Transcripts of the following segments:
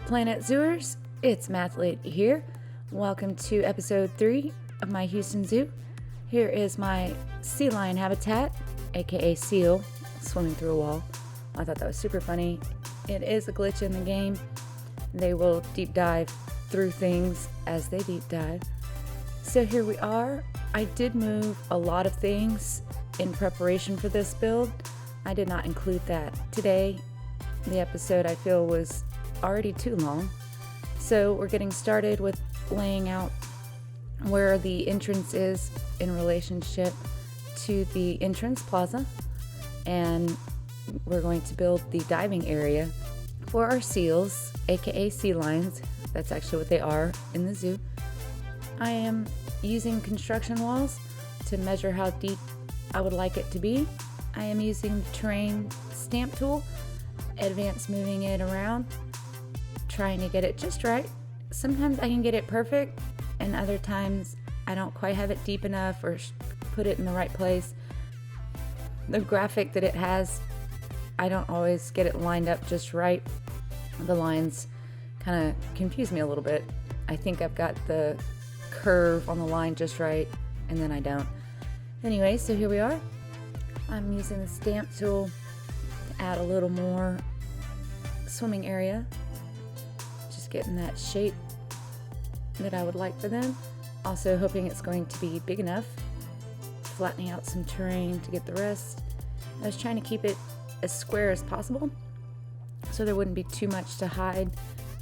Planet Zooers, it's Mathletee here. Welcome to episode 3 of my Houston Zoo. Here is my sea lion habitat, aka seal, swimming through a wall. I thought that was super funny. It is a glitch in the game. They will deep dive through things as they deep dive. So here we are. I did move a lot of things in preparation for this build. I did not include that today. The episode I feel was already too long. So we're getting started with laying out where the entrance is in relationship to the entrance plaza. And we're going to build the diving area for our seals, aka sea lions. That's actually what they are in the zoo. I am using construction walls to measure how deep I would like it to be. I am using the terrain stamp tool, advanced moving it around, trying to get it just right. Sometimes I can get it perfect, and other times I don't quite have it deep enough or put it in the right place. The graphic that it has, I don't always get it lined up just right. The lines kind of confuse me a little bit. I think I've got the curve on the line just right, and then I don't. Anyway, so here we are. I'm using the stamp tool to add a little more swimming area. Just getting that shape that I would like for them. Also hoping it's going to be big enough. Flattening out some terrain to get the rest. I was trying to keep it as square as possible so there wouldn't be too much to hide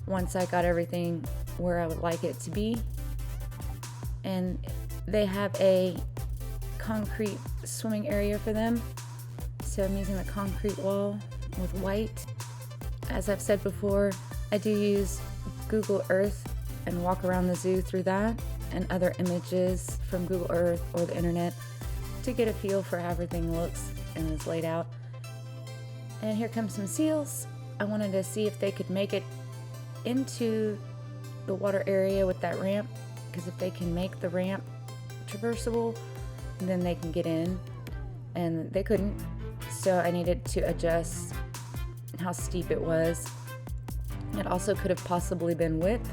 once I got everything where I would like it to be. And they have a concrete swimming area for them. So I'm using the concrete wall with white. As I've said before, I do use Google Earth and walk around the zoo through that and other images from Google Earth or the internet to get a feel for how everything looks and is laid out. And here comes some seals. I wanted to see if they could make it into the water area with that ramp, because if they can make the ramp traversable, then they can get in, and they couldn't. So I needed to adjust how steep it was. It also could have possibly been width.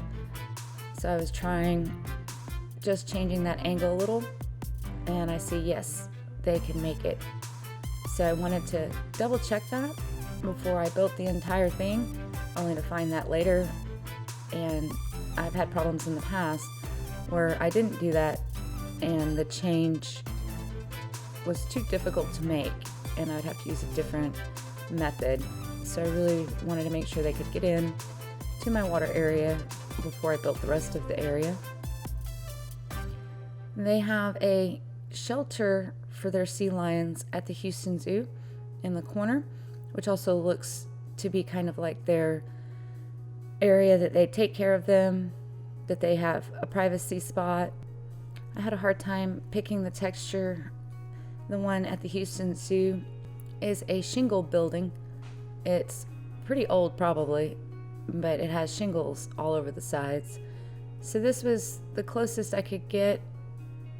So I was just changing that angle a little, and I see, yes, they can make it. So I wanted to double check that before I built the entire thing, only to find that later. And I've had problems in the past where I didn't do that, and the change was too difficult to make, and I'd have to use a different method. So I really wanted to make sure they could get in to my water area before I built the rest of the area. They have a shelter for their sea lions at the Houston Zoo in the corner, which also looks to be kind of like their area that they take care of them, that they have a privacy spot. I had a hard time picking the texture. The one at the Houston Zoo is a shingle building. It's pretty old probably, but it has shingles all over the sides. So this was the closest I could get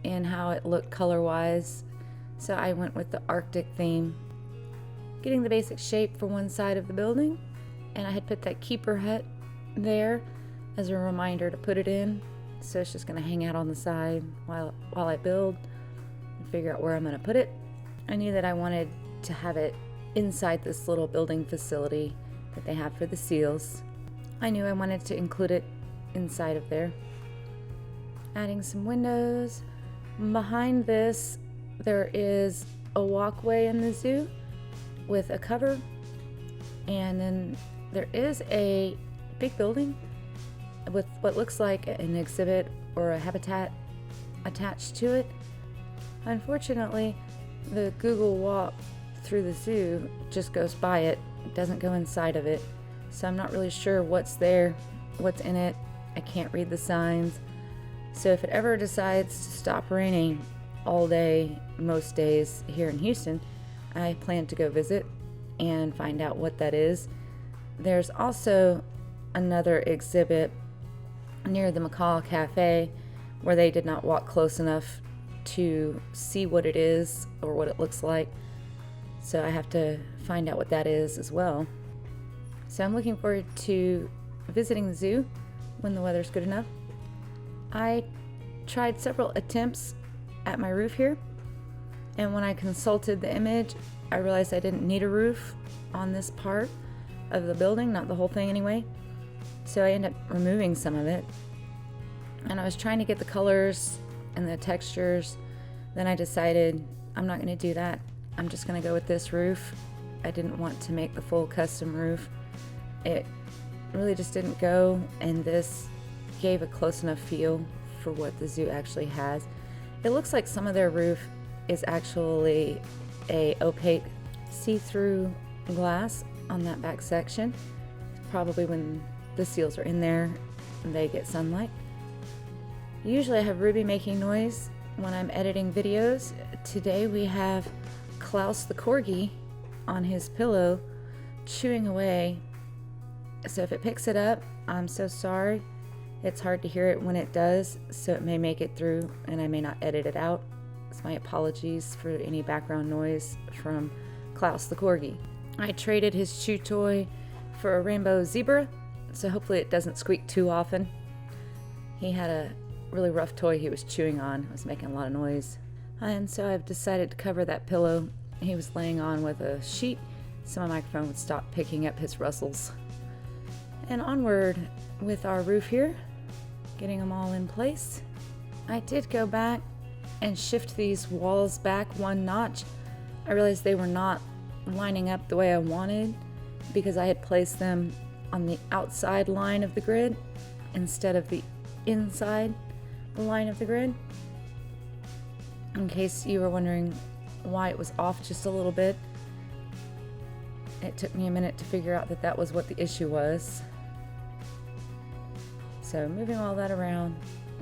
in how it looked color-wise. So I went with the Arctic theme, getting the basic shape for one side of the building, and I had put that keeper hut there as a reminder to put it in. So it's just going to hang out on the side while I build and figure out where I'm going to put it. I knew that I wanted to have it inside this little building facility that they have for the seals. I knew I wanted to include it inside of there. Adding some windows. Behind this, there is a walkway in the zoo with a cover, and then there is a big building with what looks like an exhibit or a habitat attached to it. Unfortunately, the Google walk through the zoo just goes by it. It doesn't go inside of it. So I'm not really sure what's there, what's in it. I can't read the signs. So if it ever decides to stop raining all day, most days here in Houston, I plan to go visit and find out what that is. There's also another exhibit near the Macaw Cafe where they did not walk close enough to see what it is or what it looks like. So I have to find out what that is as well. So I'm looking forward to visiting the zoo when the weather's good enough. I tried several attempts at my roof here, and when I consulted the image, I realized I didn't need a roof on this part of the building, not the whole thing anyway. So I ended up removing some of it, and I was trying to get the colors and the textures. Then I decided I'm not going to do that. I'm just going to go with this roof. I didn't want to make the full custom roof. It really just didn't go, and this gave a close enough feel for what the zoo actually has. It looks like some of their roof is actually a opaque see-through glass on that back section. Probably when the seals are in there and they get sunlight. Usually I have Ruby making noise when I'm editing videos. Today we have Klaus the corgi on his pillow chewing away. So if it picks it up, I'm so sorry. It's hard to hear it when it does, so it may make it through and I may not edit it out. So my apologies for any background noise from Klaus the corgi. I traded his chew toy for a rainbow zebra, so hopefully it doesn't squeak too often. He had a really rough toy he was chewing on. It was making a lot of noise. And so I've decided to cover that pillow he was laying on with a sheet so my microphone would stop picking up his rustles. And onward with our roof here, getting them all in place. I did go back and shift these walls back one notch. I realized they were not lining up the way I wanted because I had placed them on the outside line of the grid instead of the inside line of the grid. In case you were wondering why it was off just a little bit, it took me a minute to figure out that that was what the issue was. So moving all that around,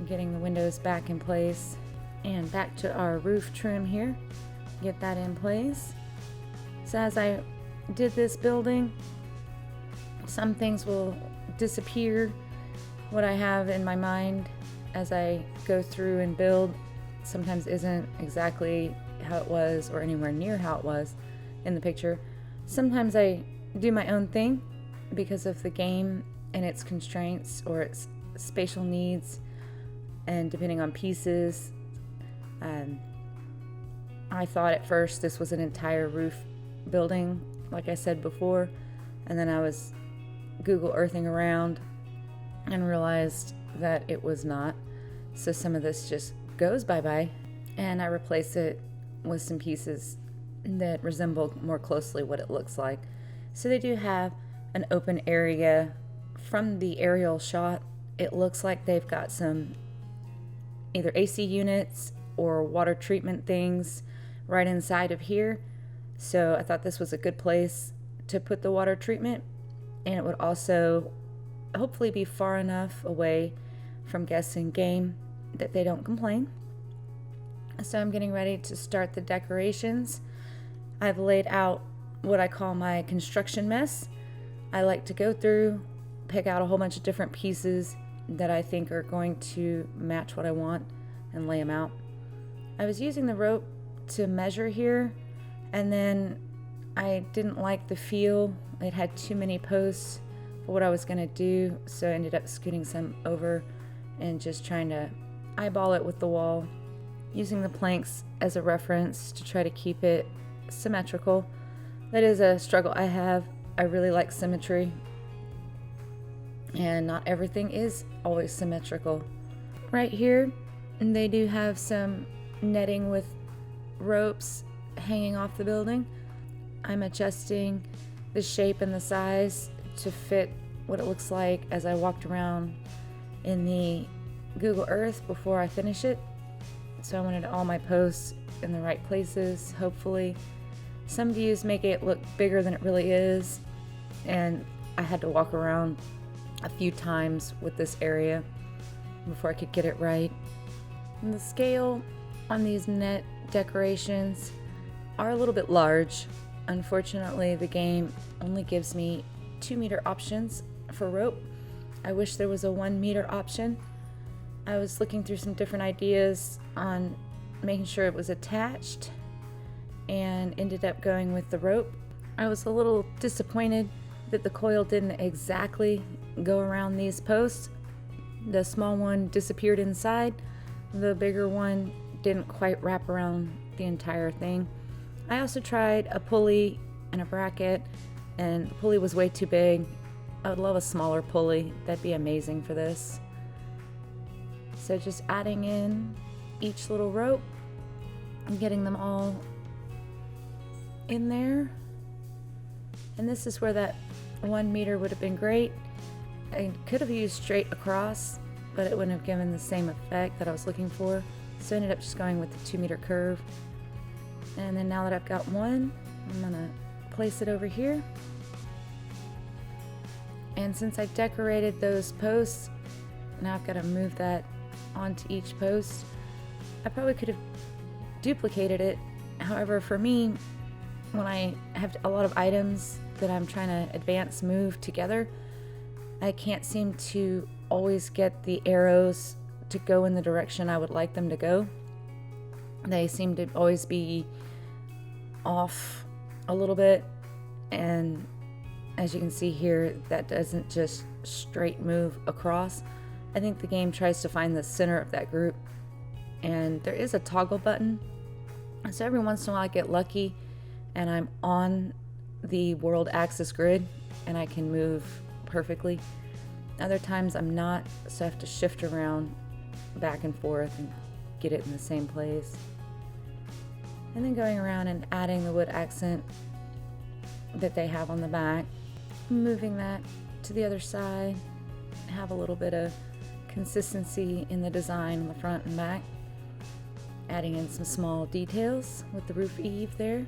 getting the windows back in place, and back to our roof trim here, get that in place. So as I did this building, some things will disappear. What I have in my mind as I go through and build sometimes isn't exactly how it was or anywhere near how it was in the picture. Sometimes I do my own thing because of the game and its constraints or its spatial needs, and depending on pieces. I thought at first this was an entire roof building, like I said before, and then I was Google Earthing around and realized that it was not. So some of this just goes bye-bye, and I replace it with some pieces that resemble more closely what it looks like. So they do have an open area. From the aerial shot, it looks like they've got some either AC units or water treatment things right inside of here. So I thought this was a good place to put the water treatment, and it would also hopefully be far enough away from guests and game that they don't complain. So I'm getting ready to start the decorations. I've laid out what I call my construction mess. I like to go through, pick out a whole bunch of different pieces that I think are going to match what I want and lay them out. I was using the rope to measure here, and then I didn't like the feel. It had too many posts for what I was going to do, so I ended up scooting some over and just trying to eyeball it with the wall, using the planks as a reference to try to keep it symmetrical. That is a struggle I have. I really like symmetry, and not everything is always symmetrical. Right here, they do have some netting with ropes hanging off the building. I'm adjusting the shape and the size to fit what it looks like as I walked around in the Google Earth before I finish it. So I wanted all my posts in the right places, hopefully. Some views make it look bigger than it really is, and I had to walk around a few times with this area before I could get it right. And the scale on these net decorations are a little bit large. Unfortunately, the game only gives me 2-meter options for rope. I wish there was a 1-meter option. I was looking through some different ideas on making sure it was attached and ended up going with the rope. I was a little disappointed that the coil didn't exactly go around these posts. The small one disappeared inside. The bigger one didn't quite wrap around the entire thing. I also tried a pulley and a bracket, and the pulley was way too big. I would love a smaller pulley. That'd be amazing for this. So just adding in each little rope and getting them all in there. And this is where that 1 meter would have been great. I could have used straight across, but it wouldn't have given the same effect that I was looking for. So I ended up just going with the 2 meter curve. And then now that I've got one, I'm gonna place it over here. And since I decorated those posts, now I've got to move that onto each post. I probably could have duplicated it. However, for me, when I have a lot of items that I'm trying to advance move together, I can't seem to always get the arrows to go in the direction I would like them to go. They seem to always be off a little bit, and as you can see here, that doesn't just straight move across. I think the game tries to find the center of that group, and there is a toggle button. So every once in a while I get lucky and I'm on the world axis grid and I can move perfectly. Other times I'm not, so I have to shift around back and forth and get it in the same place. And then going around and adding the wood accent that they have on the back, moving that to the other side, have a little bit of consistency in the design on the front and back, adding in some small details with the roof eave there,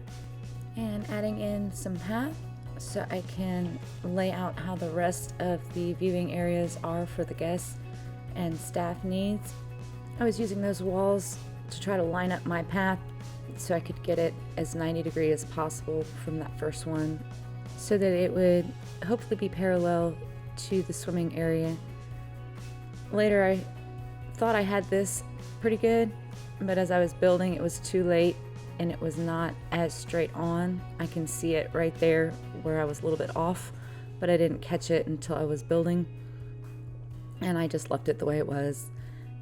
and adding in some path so I can lay out how the rest of the viewing areas are for the guests and staff needs. I was using those walls to try to line up my path so I could get it as 90 degree as possible from that first one, so that it would hopefully be parallel to the swimming area. Later I thought I had this pretty good, but as I was building it was too late and it was not as straight on. I can see it right there where I was a little bit off, but I didn't catch it until I was building, and I just left it the way it was.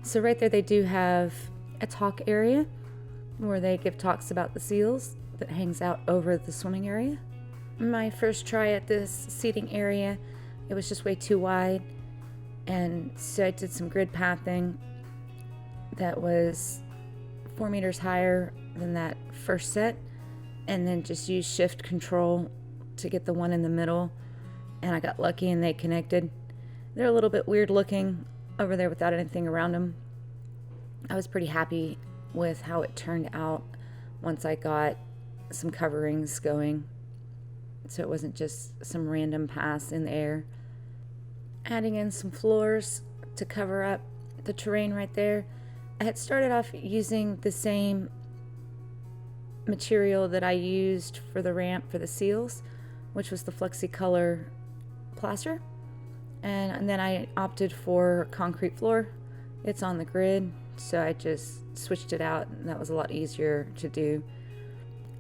So right there they do have a talk area where they give talks about the seals that hangs out over the swimming area. My first try at this seating area, it was just way too wide, and so I did some grid pathing that was 4 meters higher than that first set, and then just used shift control to get the one in the middle, and I got lucky and they connected. They're a little bit weird looking over there without anything around them. I was pretty happy with how it turned out once I got some coverings going, so it wasn't just some random pass in the air. Adding in some floors to cover up the terrain right there. I had started off using the same material that I used for the ramp for the seals, which was the FlexiColor plaster, and then I opted for concrete floor. It's on the grid, so I just switched it out, and that was a lot easier to do.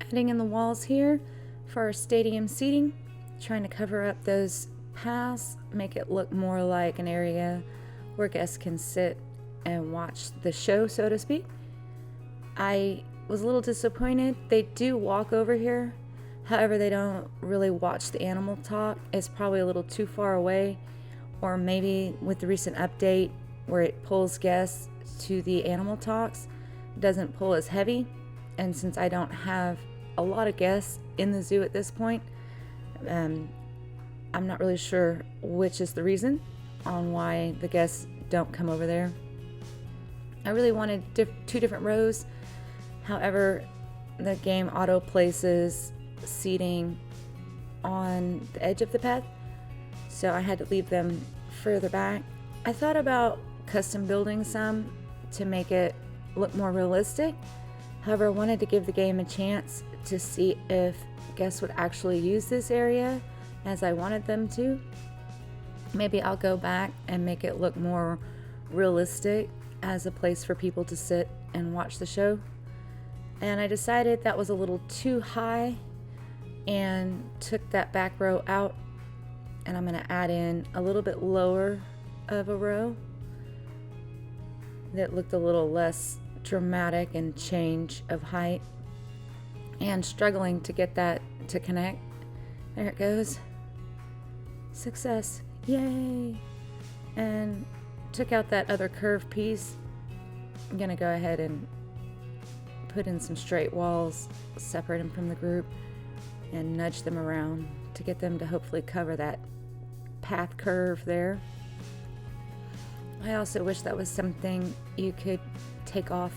Adding in the walls here for our stadium seating, trying to cover up those paths, make it look more like an area where guests can sit and watch the show, so to speak. I was a little disappointed. They do walk over here, however they don't really watch the animal talk. It's probably a little too far away, or maybe with the recent update where it pulls guests to the animal talks, it doesn't pull as heavy. And since I don't have a lot of guests in the zoo at this point, I'm not really sure which is the reason on why the guests don't come over there. I really wanted 2 different rows. However, the game auto places seating on the edge of the path, so I had to leave them further back. I thought about custom building some to make it look more realistic. However, I wanted to give the game a chance to see if guests would actually use this area as I wanted them to. Maybe I'll go back and make it look more realistic as a place for people to sit and watch the show. And I decided that was a little too high and took that back row out. and I'm going to add in a little bit lower of a row that looked a little less dramatic and change of height, and struggling to get that to connect. There it goes. Success. Yay! And took out that other curved piece. I'm gonna go ahead and put in some straight walls, separate them from the group, and nudge them around to get them to hopefully cover that path curve there. I also wish that was something you could take off,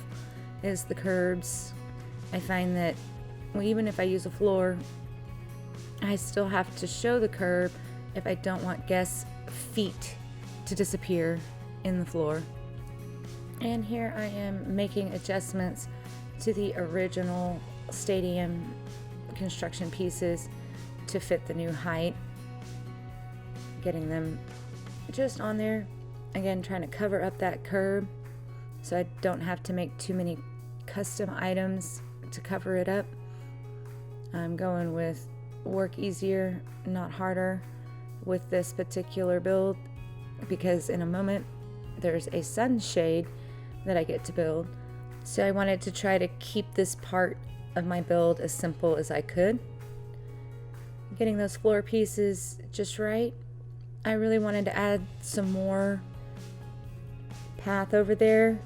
is the curbs. I find that even if I use a floor, I still have to show the curb if I don't want guests' feet to disappear in the floor. And here I am making adjustments to the original stadium construction pieces to fit the new height, getting them just on there. Again, trying to cover up that curb so I don't have to make too many custom items to cover it up. I'm going with work easier, not harder with this particular build, because in a moment there's a sunshade that I get to build. So I wanted to try to keep this part of my build as simple as I could. Getting those floor pieces just right. I really wanted to add some more path over there.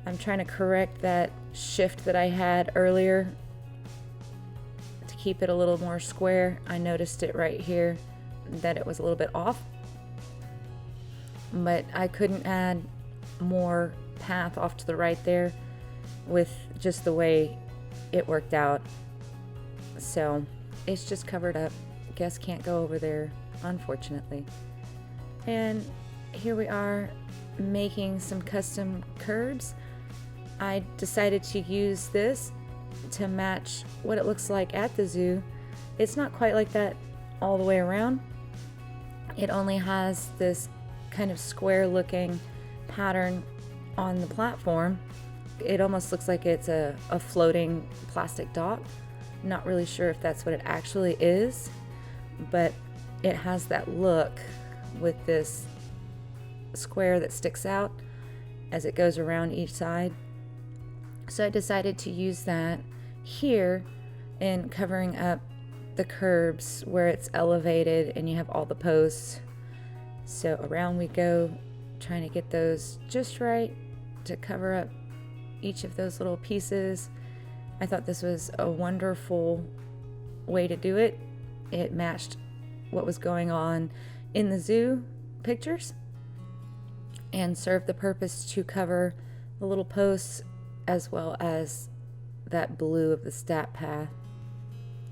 I'm trying to correct that shift that I had earlier to keep it a little more square. I noticed it right here that it was a little bit off, but I couldn't add more path off to the right there with just the way it worked out. So it's just covered up. Guests can't go over there, unfortunately. And here we are making some custom curbs. I decided to use this to match what it looks like at the zoo. It's not quite like that all the way around. It only has this kind of square looking pattern on the platform. It almost looks like it's a floating plastic dock. Not really sure if that's what it actually is, but it has that look with this square that sticks out as it goes around each side. So I decided to use that here in covering up the curbs where it's elevated and you have all the posts. So around we go, trying to get those just right to cover up each of those little pieces. I thought this was a wonderful way to do it. It matched what was going on in the zoo pictures and served the purpose to cover the little posts as well as that blue of the stat path.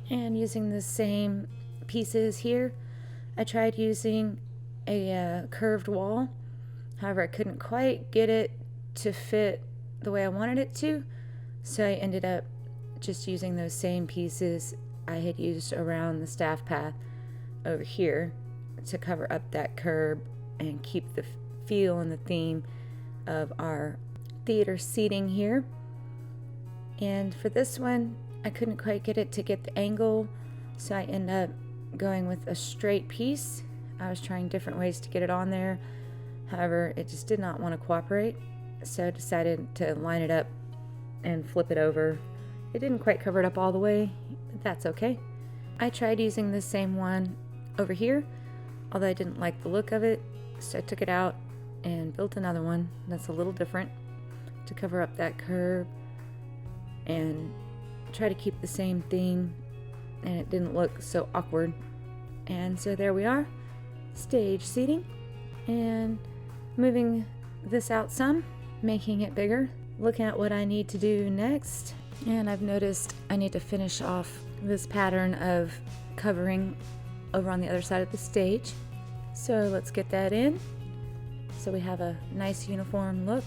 And using the same pieces here, I tried using a curved wall. However, I couldn't quite get it to fit the way I wanted it to, so I ended up just using those same pieces I had used around the staff path over here to cover up that curb and keep the feel and the theme of our theater seating here. And for this one, I couldn't quite get it to get the angle, so I ended up going with a straight piece. I was trying different ways to get it on there. However, it just did not want to cooperate, so I decided to line it up and flip it over. It didn't quite cover it up all the way, but that's okay. I tried using the same one over here, although I didn't like the look of it, so I took it out and built another one that's a little different to cover up that curb and try to keep the same theme, and it didn't look so awkward. And so there we are, stage seating, and moving this out some, making it bigger, looking at what I need to do next. And I've noticed I need to finish off this pattern of covering over on the other side of the stage. So let's get that in. So we have a nice uniform look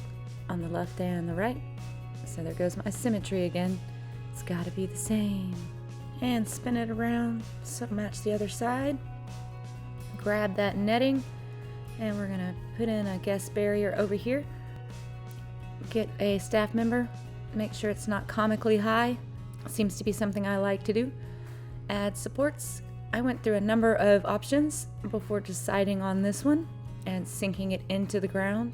on the left and the right. So there goes my symmetry again. It's got to be the same. And spin it around so match the other side. Grab that netting, and we're gonna put in a guest barrier over here. Get a staff member, make sure it's not comically high. Seems to be something I like to do. Add supports. I went through a number of options before deciding on this one and sinking it into the ground.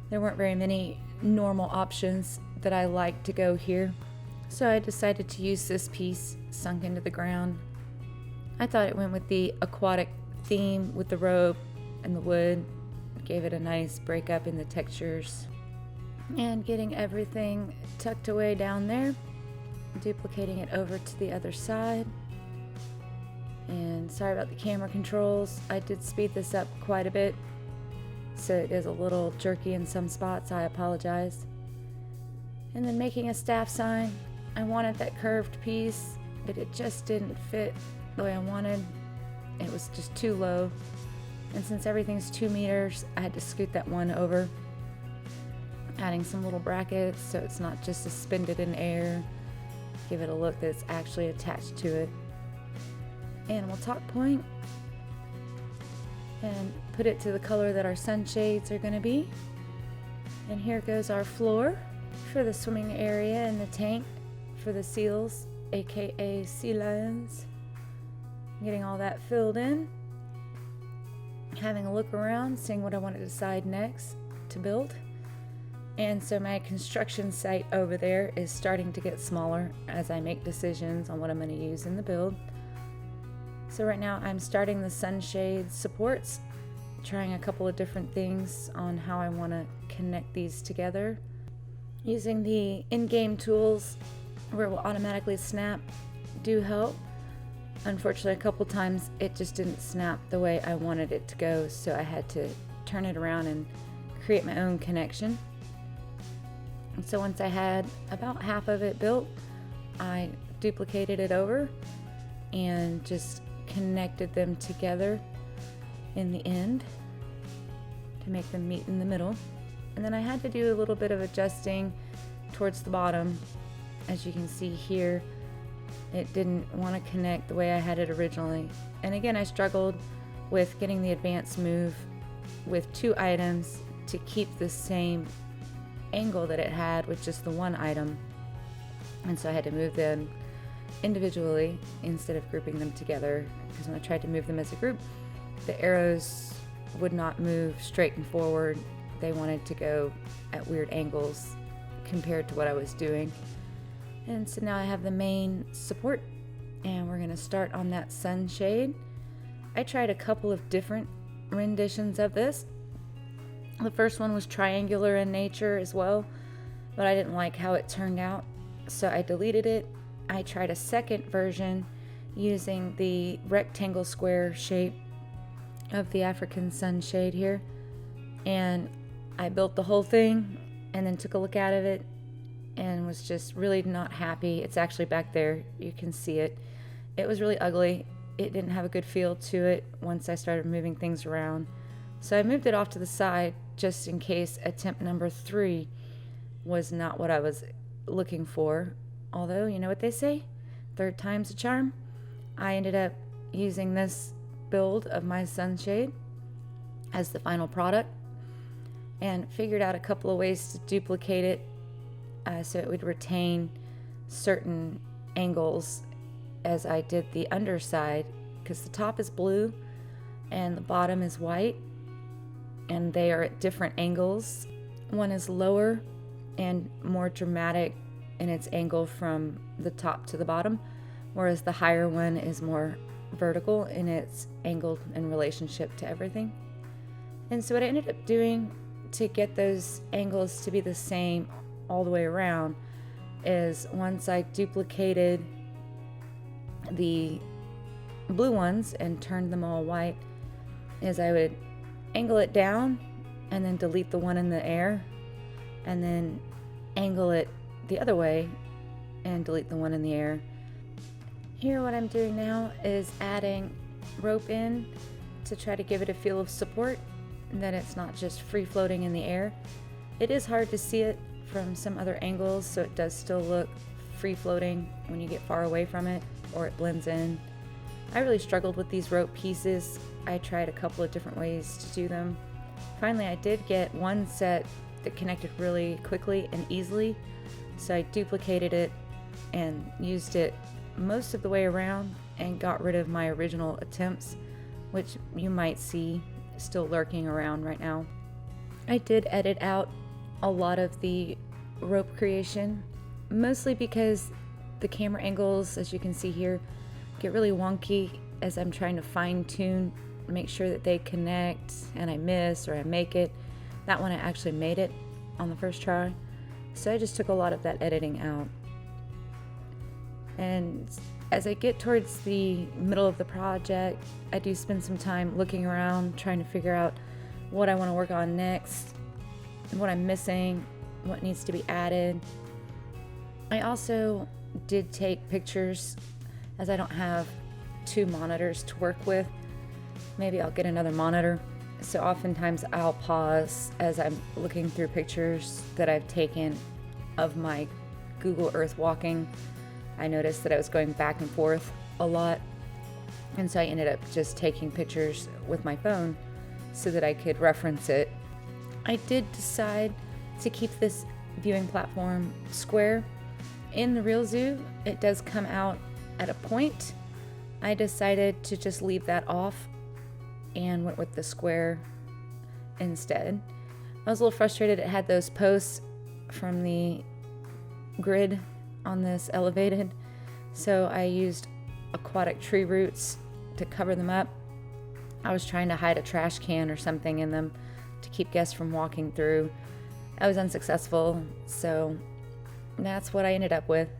There weren't very many normal options that I liked to go here, so I decided to use this piece sunk into the ground. I thought it went with the aquatic theme with the rope and the wood. It gave it a nice breakup in the textures. And getting everything tucked away down there, duplicating it over to the other side. And sorry about the camera controls. I did speed this up quite a bit, so it is a little jerky in some spots. I apologize. And then making a staff sign. I wanted that curved piece, but it just didn't fit the way I wanted. It was just too low. And since everything's 2 meters, I had to scoot that one over, adding some little brackets so it's not just suspended in air. Give it a look that's actually attached to it. And we'll top point and put it to the color that our sunshades are going to be. And here goes our floor for the swimming area and the tank for the seals, aka sea lions. Getting all that filled in, having a look around, seeing what I want to decide next to build. And so my construction site over there is starting to get smaller as I make decisions on what I'm going to use in the build. So right now I'm starting the sunshade supports, trying a couple of different things on how I want to connect these together. Using the in-game tools where it will automatically snap do help. Unfortunately, a couple times it just didn't snap the way I wanted it to go, so I had to turn it around and create my own connection. And so once I had about half of it built, I duplicated it over and just connected them together in the end to make them meet in the middle. And then I had to do a little bit of adjusting towards the bottom. As you can see here, it didn't want to connect the way I had it originally. And again, I struggled with getting the advanced move with 2 items to keep the same angle that it had with just the 1 item. And so I had to move them individually instead of grouping them together, because when I tried to move them as a group, the arrows would not move straight and forward. They wanted to go at weird angles compared to what I was doing. And so now I have the main support, and we're going to start on that sunshade. I tried a couple of different renditions of this. The first one was triangular in nature as well, but I didn't like how it turned out, so I deleted it. I tried a second version using the rectangle square shape of the African sunshade here, and I built the whole thing and then took a look at it and was just really not happy. It's actually back there, you can see it. It was really ugly. It didn't have a good feel to it once I started moving things around, so I moved it off to the side just in case attempt number 3 was not what I was looking for. Although, you know what they say, 3rd time's a charm. I ended up using this build of my sunshade as the final product and figured out a couple of ways to duplicate it so it would retain certain angles as I did the underside, because the top is blue and the bottom is white, and they are at different angles. One is lower and more dramatic in its angle from the top to the bottom, whereas the higher one is more vertical in its angle in relationship to everything. And so what I ended up doing to get those angles to be the same all the way around is, once I duplicated the blue ones and turned them all white, is I would angle it down and then delete the one in the air, and then angle it the other way and delete the one in the air. Here what I'm doing now is adding rope in to try to give it a feel of support, and that it's not just free floating in the air. It is hard to see it from some other angles, so it does still look free floating when you get far away from it, or it blends in. I really struggled with these rope pieces. I tried a couple of different ways to do them. Finally, I did get one set that connected really quickly and easily, so I duplicated it and used it most of the way around and got rid of my original attempts, which you might see still lurking around right now. I did edit out a lot of the rope creation, mostly because the camera angles, as you can see here, get really wonky as I'm trying to fine tune, make sure that they connect, and I miss or I make it. That one I actually made it on the first try, so I just took a lot of that editing out. And as I get towards the middle of the project, I do spend some time looking around, trying to figure out what I want to work on next, what I'm missing, what needs to be added. I also did take pictures, as I don't have 2 monitors to work with. Maybe I'll get another monitor. So oftentimes I'll pause as I'm looking through pictures that I've taken of my Google Earth walking. I noticed that I was going back and forth a lot, and so I ended up just taking pictures with my phone so that I could reference it. I did decide to keep this viewing platform square. In the real zoo, it does come out at a point. I decided to just leave that off and went with the square instead. I was a little frustrated it had those posts from the grid on this elevated, so I used aquatic tree roots to cover them up. I was trying to hide a trash can or something in them to keep guests from walking through. I was unsuccessful, so that's what I ended up with.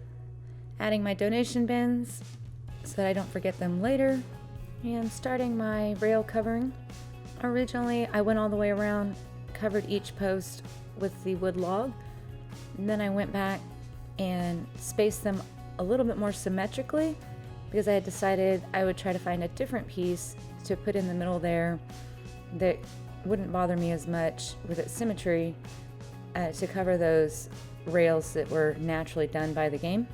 Adding my donation bins so that I don't forget them later, and starting my rail covering. Originally, I went all the way around, covered each post with the wood log, and then I went back and spaced them a little bit more symmetrically because I had decided I would try to find a different piece to put in the middle there that wouldn't bother me as much with its symmetry to cover those rails that were naturally done by the game.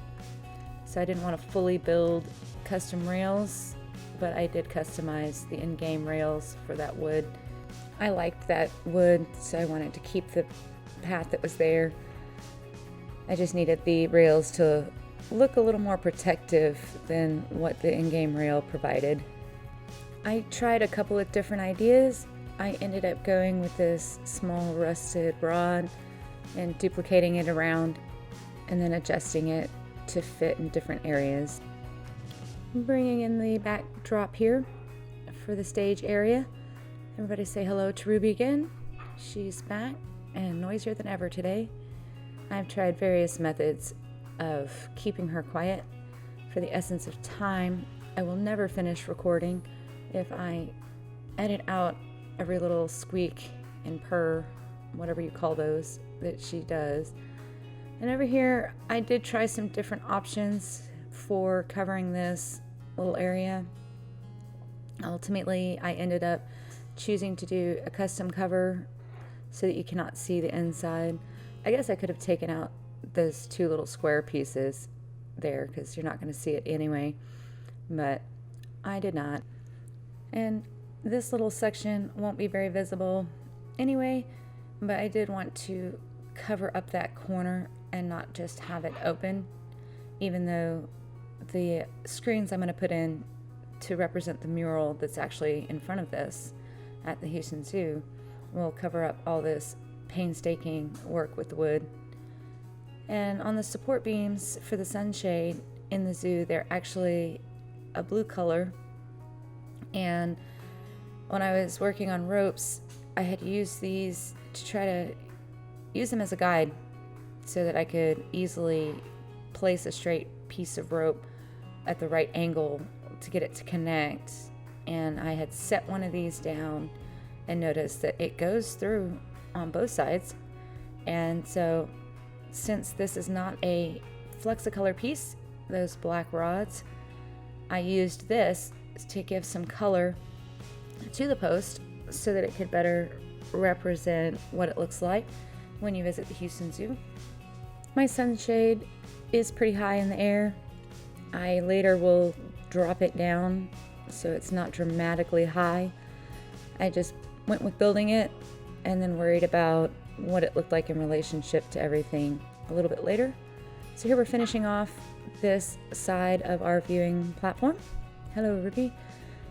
So I didn't want to fully build custom rails, but I did customize the in-game rails for that wood. I liked that wood, so I wanted to keep the path that was there. I just needed the rails to look a little more protective than what the in-game rail provided. I tried a couple of different ideas. I ended up going with this small rusted rod and duplicating it around and then adjusting it to fit in different areas. Bringing in the backdrop here for the stage area. Everybody say hello to Ruby again. She's back and noisier than ever today. I've tried various methods of keeping her quiet. For the essence of time, I will never finish recording if I edit out every little squeak and purr, whatever you call those, that she does. And over here, I did try some different options for covering this little area. Ultimately, I ended up choosing to do a custom cover so that you cannot see the inside. I guess I could have taken out those 2 little square pieces there because you're not going to see it anyway, but I did not. And this little section won't be very visible anyway, but I did want to cover up that corner and not just have it open, even though the screens I'm going to put in to represent the mural that's actually in front of this at the Houston Zoo will cover up all this painstaking work with the wood. And on the support beams for the sunshade in the zoo, they're actually a blue color. And when I was working on ropes, I had used these to try to use them as a guide so that I could easily place a straight piece of rope at the right angle to get it to connect. And I had set one of these down and noticed that it goes through on both sides. And so since this is not a Flexicolor piece, those black rods, I used this to give some color to the post so that it could better represent what it looks like when you visit the Houston Zoo. My sunshade is pretty high in the air. I later will drop it down so it's not dramatically high. I just went with building it and then worried about what it looked like in relationship to everything a little bit later. So here we're finishing off this side of our viewing platform. Hello, Ruby.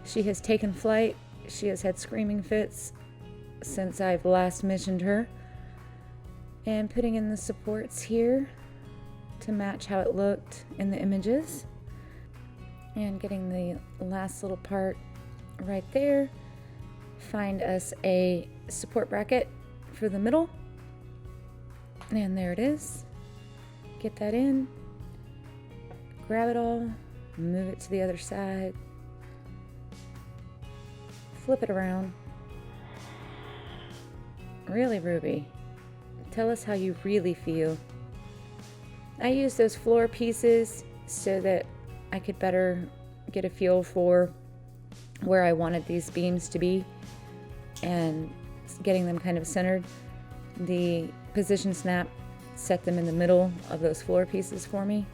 She has taken flight. She has had screaming fits since I've last mentioned her. And putting in the supports here to match how it looked in the images. And getting the last little part right there. Find us a support bracket for the middle. And there it is. Get that in. Grab it all. Move it to the other side. Flip it around. Really, Ruby? Tell us how you really feel. I used those floor pieces so that I could better get a feel for where I wanted these beams to be and getting them kind of centered. The position snap set them in the middle of those floor pieces for me.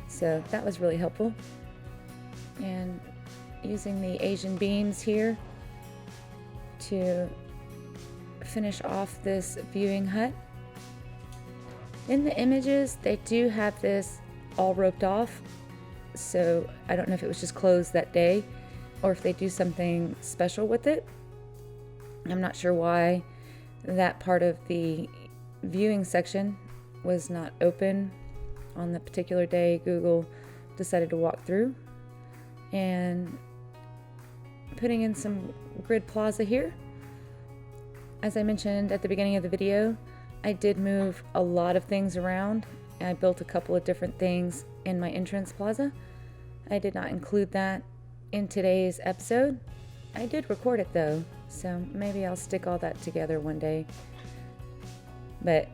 So that was really helpful. And using the Asian beams here to finish off this viewing hut. In the images, they do have this all roped off, so I don't know if it was just closed that day or if they do something special with it. I'm not sure why that part of the viewing section was not open on the particular day Google decided to walk through. And putting in some grid plaza here. As I mentioned at the beginning of the video, I did move a lot of things around. I built a couple of different things in my entrance plaza. I did not include that in today's episode. I did record it though, so maybe I'll stick all that together one day. But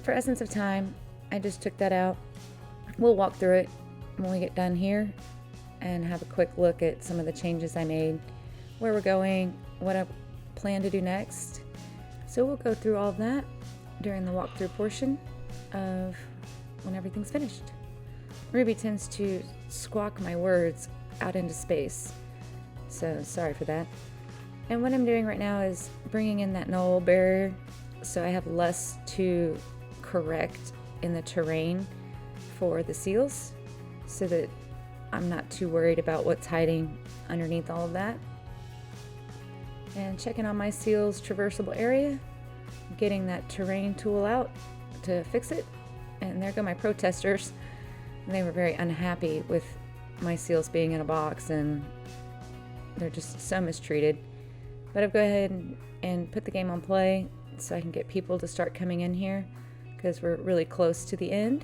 for essence of time, I just took that out. We'll walk through it when we get done here and have a quick look at some of the changes I made, where we're going, what I plan to do next. So we'll go through all of that during the walkthrough portion of when everything's finished. Ruby tends to squawk my words out into space, so sorry for that. And what I'm doing right now is bringing in that null barrier so I have less to correct in the terrain for the seals, so that I'm not too worried about what's hiding underneath all of that. And checking on my seals traversable area, getting that terrain tool out to fix it. And there go my protesters. They were very unhappy with my seals being in a box, and they're just so mistreated. But I'll go ahead and put the game on play so I can get people to start coming in here, because we're really close to the end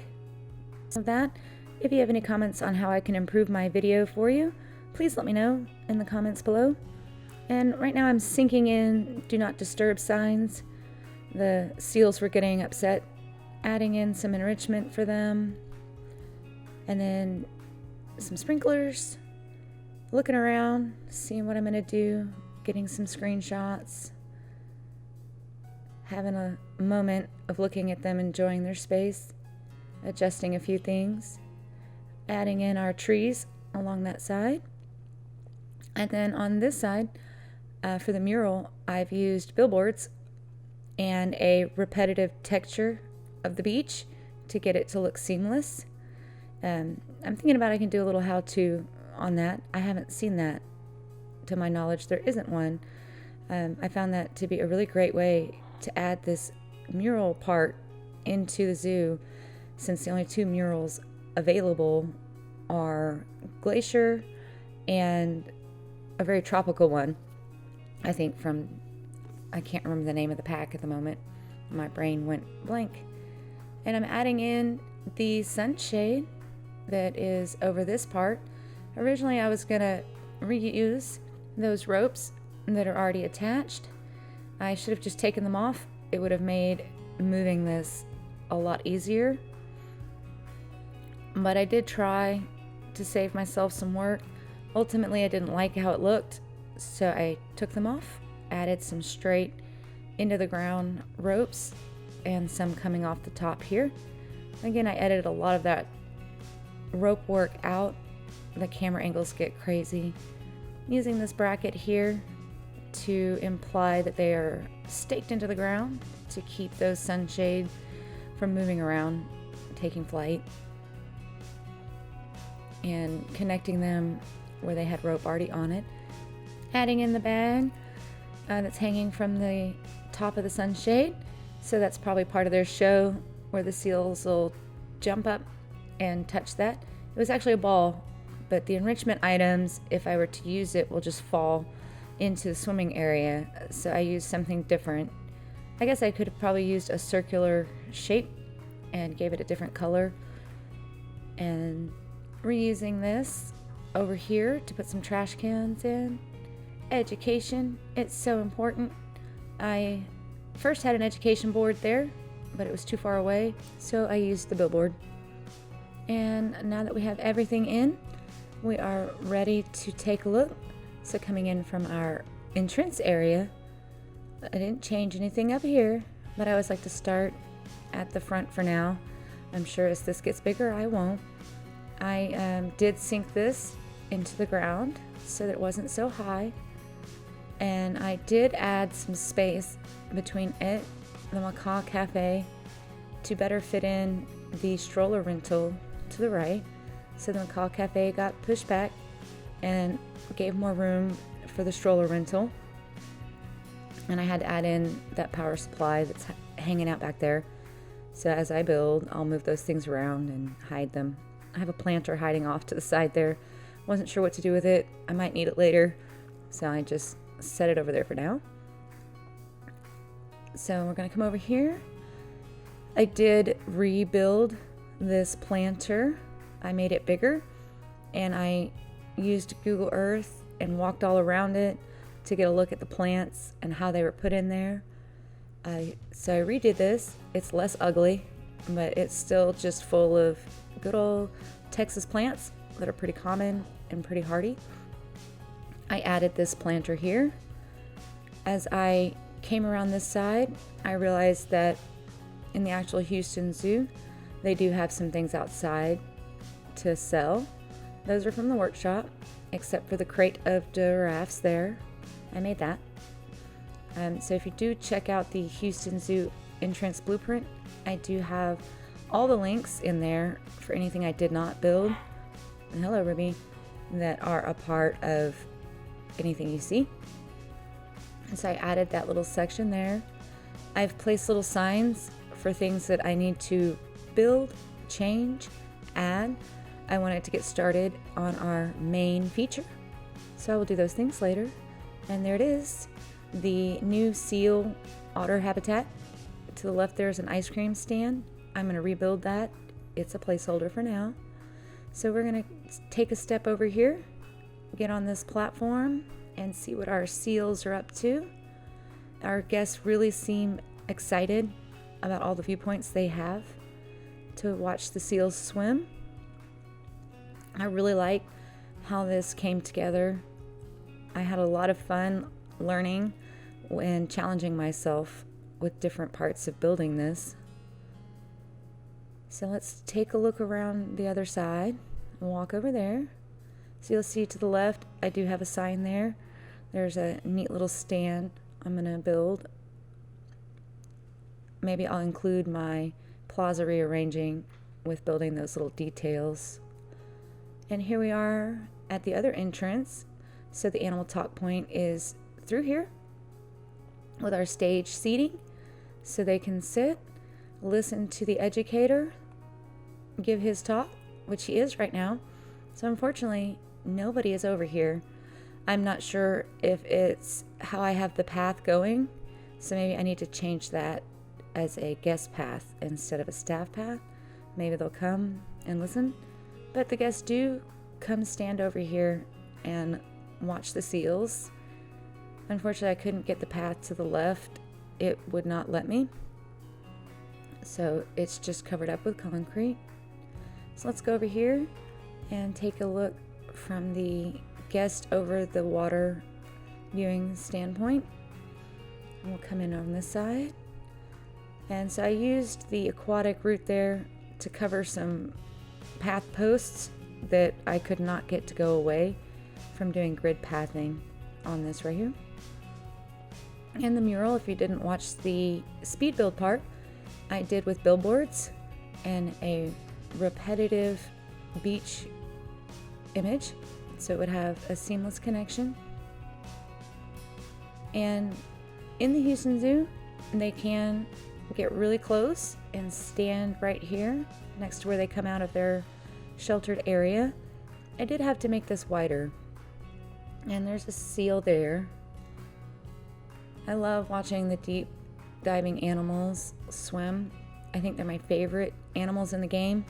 of that. If you have any comments on how I can improve my video for you, please let me know in the comments below. And right now I'm syncing in do not disturb signs. The seals were getting upset, adding in some enrichment for them, and then some sprinklers, looking around, seeing what I'm gonna do, getting some screenshots, having a moment of looking at them, enjoying their space, adjusting a few things, adding in our trees along that side. And then on this side, for the mural, I've used billboards and a repetitive texture of the beach to get it to look seamless. I'm thinking about I can do a little how-to on that. I haven't seen that. To my knowledge, there isn't one. I found that to be a really great way to add this mural part into the zoo, since the only two murals available are Glacier and a very tropical one, I think from, I can't remember the name of the pack at the moment. My brain went blank. And I'm adding in the Sunshade that is over this part. Originally I was gonna reuse those ropes that are already attached. I should have just taken them off. It would have made moving this a lot easier. But I did try to save myself some work. Ultimately, I didn't like how it looked, so I took them off, added some straight into the ground ropes and some coming off the top here. Again, I edited a lot of that rope work out. The camera angles get crazy. Using this bracket here to imply that they are staked into the ground to keep those sunshade from moving around, taking flight, and connecting them where they had rope already on it. Adding in the bag that's hanging from the top of the sunshade. So that's probably part of their show where the seals will jump up and touch that. It was actually a ball, but the enrichment items, if I were to use it, will just fall into the swimming area. So I used something different. I guess I could have probably used a circular shape and gave it a different color. And reusing this over here to put some trash cans in. Education, it's so important. I first had an education board there, but it was too far away, so I used the billboard. And now that we have everything in, we are ready to take a look. So coming in from our entrance area, I didn't change anything up here, but I always like to start at the front for now. I'm sure as this gets bigger, I won't. I did sink this into the ground so that it wasn't so high. And I did add some space between it, the Macaw Cafe, to better fit in the stroller rental to the right. So the Macaw Cafe got pushed back and gave more room for the stroller rental. And I had to add in that power supply that's hanging out back there. So as I build, I'll move those things around and hide them. I have a planter hiding off to the side there. Wasn't sure what to do with it. I might need it later. So I just set it over there for now. So we're going to come over here. I did rebuild this planter. I made it bigger, and I used Google Earth and walked all around it to get a look at the plants and how they were put in there. So I redid this. It's less ugly, but it's still just full of good old Texas plants that are pretty common and pretty hardy. I added this planter here. As I came around this side, I realized that in the actual Houston Zoo, they do have some things outside to sell. Those are from the workshop, except for the crate of giraffes there. I made that. So if you do check out the Houston Zoo entrance blueprint, I do have all the links in there for anything I did not build. And hello, Ruby, that are a part of anything you see. And so I added that little section there. I've placed little signs for things that I need to build, change, add. I wanted to get started on our main feature, so I will do those things later. And there it is, the new seal otter habitat. To the left there's an ice cream stand. I'm going to rebuild that. It's a placeholder for now. So we're going to take a step over here, get on this platform, and see what our seals are up to. Our guests really seem excited about all the viewpoints they have to watch the seals swim. I really like how this came together. I had a lot of fun learning and challenging myself with different parts of building this. So let's take a look around the other side and walk over there. So you'll see to the left, I do have a sign there. There's a neat little stand I'm going to build. Maybe I'll include my plaza rearranging with building those little details. And here we are at the other entrance. So the animal talk point is through here with our stage seating, so they can sit, listen to the educator give his talk, which he is right now. So unfortunately, nobody is over here. I'm not sure if it's how I have the path going, so maybe I need to change that as a guest path instead of a staff path. Maybe they'll come and listen. But the guests do come stand over here and watch the seals. Unfortunately, I couldn't get the path to the left. It would not let me. So it's just covered up with concrete. So let's go over here and take a look from the guest over the water viewing standpoint. And we'll come in on this side. And so I used the aquatic route there to cover some path posts that I could not get to go away from doing grid pathing on this right here. And the mural, if you didn't watch the speed build part, I did with billboards and a repetitive beach image. so it would have a seamless connection. And in the Houston Zoo, they can get really close and stand right here next to where they come out of their sheltered area. I did have to make this wider, and there's a seal there. I love watching the deep diving animals swim. I think they're my favorite animals in the game.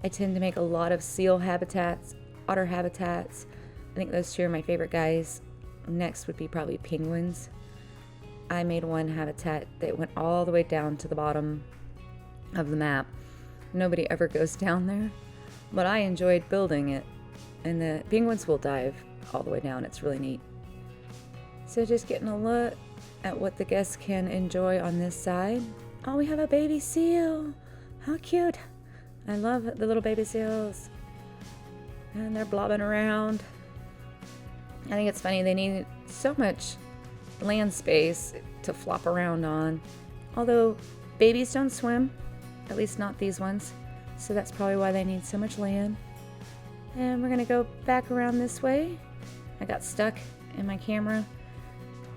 I tend to make a lot of seal habitats, otter habitats. I think those two are my favorite guys. Next would be probably penguins. I made one habitat that went all the way down to the bottom of the map. Nobody ever goes down there, but I enjoyed building it. And the penguins will dive all the way down. It's really neat. So just getting a look at what the guests can enjoy on this side. Oh, we have a baby seal. How cute. I love the little baby seals. And they're blobbing around. I think it's funny, they need so much land space to flop around on. Although babies don't swim, at least not these ones. So that's probably why they need so much land. And we're gonna go back around this way. I got stuck in my camera.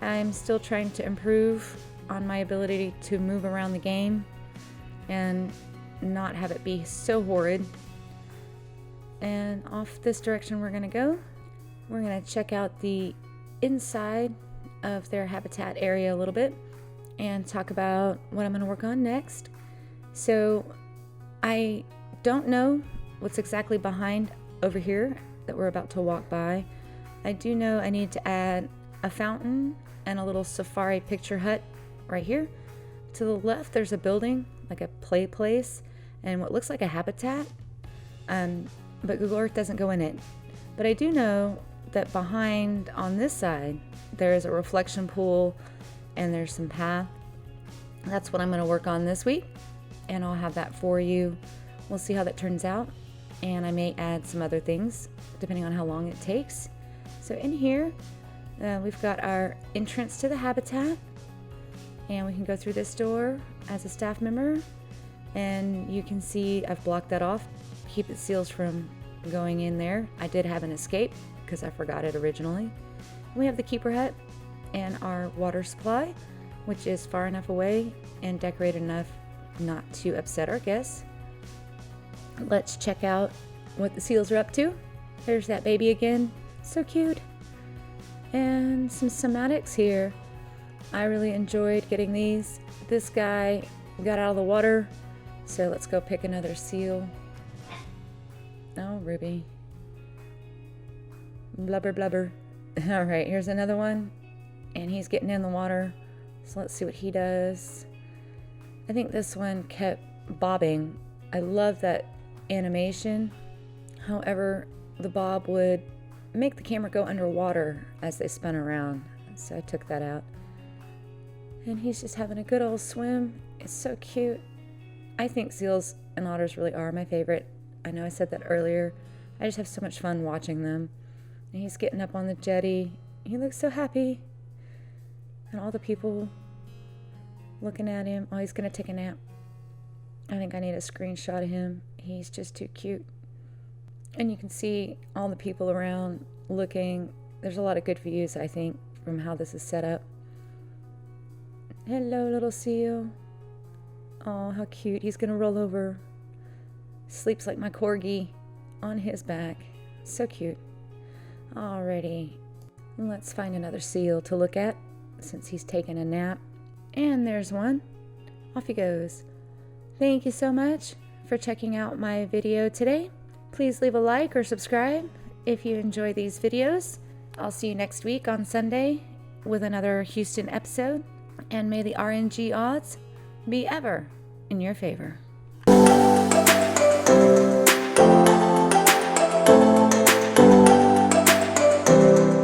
I'm still trying to improve on my ability to move around the game and not have it be so horrid. And off this direction we're gonna go. We're gonna check out the inside of their habitat area a little bit and talk about what I'm gonna work on next. So I don't know what's exactly behind over here that we're about to walk by. I do know I need to add a fountain and a little safari picture hut right here. To the left there's a building, like a play place, and what looks like a habitat, but Google Earth doesn't go in it. But I do know that behind on this side there is a reflection pool and there's some path. That's what I'm going to work on this week, and I'll have that for you. We'll see how that turns out, and I may add some other things depending on how long it takes. So in here we've got our entrance to the habitat, and we can go through this door as a staff member, and you can see I've blocked that off, keep the seals from going in there. I did have an escape because I forgot it originally. We have the keeper hut and our water supply, which is far enough away and decorated enough not to upset our guests. Let's check out what the seals are up to. There's that baby again, so cute. And some somatics here. I really enjoyed getting these. This guy got out of the water, so let's go pick another seal. Oh, Ruby. Blubber, blubber. All right, here's another one, and he's getting in the water, so let's see what he does. I think this one kept bobbing. I love that animation. However, the bob would make the camera go underwater as they spun around, so I took that out. And he's just having a good old swim. It's so cute. I think seals and otters really are my favorite. I know I said that earlier. I just have so much fun watching them. And he's getting up on the jetty. He looks so happy. And all the people looking at him. Oh, he's gonna take a nap. I think I need a screenshot of him. He's just too cute. And you can see all the people around looking. There's a lot of good views, I think, from how this is set up. Hello, little seal. Oh, how cute. He's gonna roll over. Sleeps like my corgi on his back. So cute. Alrighty, let's find another seal to look at since he's taking a nap. And there's one. Off he goes. Thank you so much for checking out my video today. Please leave a like or subscribe if you enjoy these videos. I'll see you next week on Sunday with another Houston episode. And may the RNG odds be ever in your favor.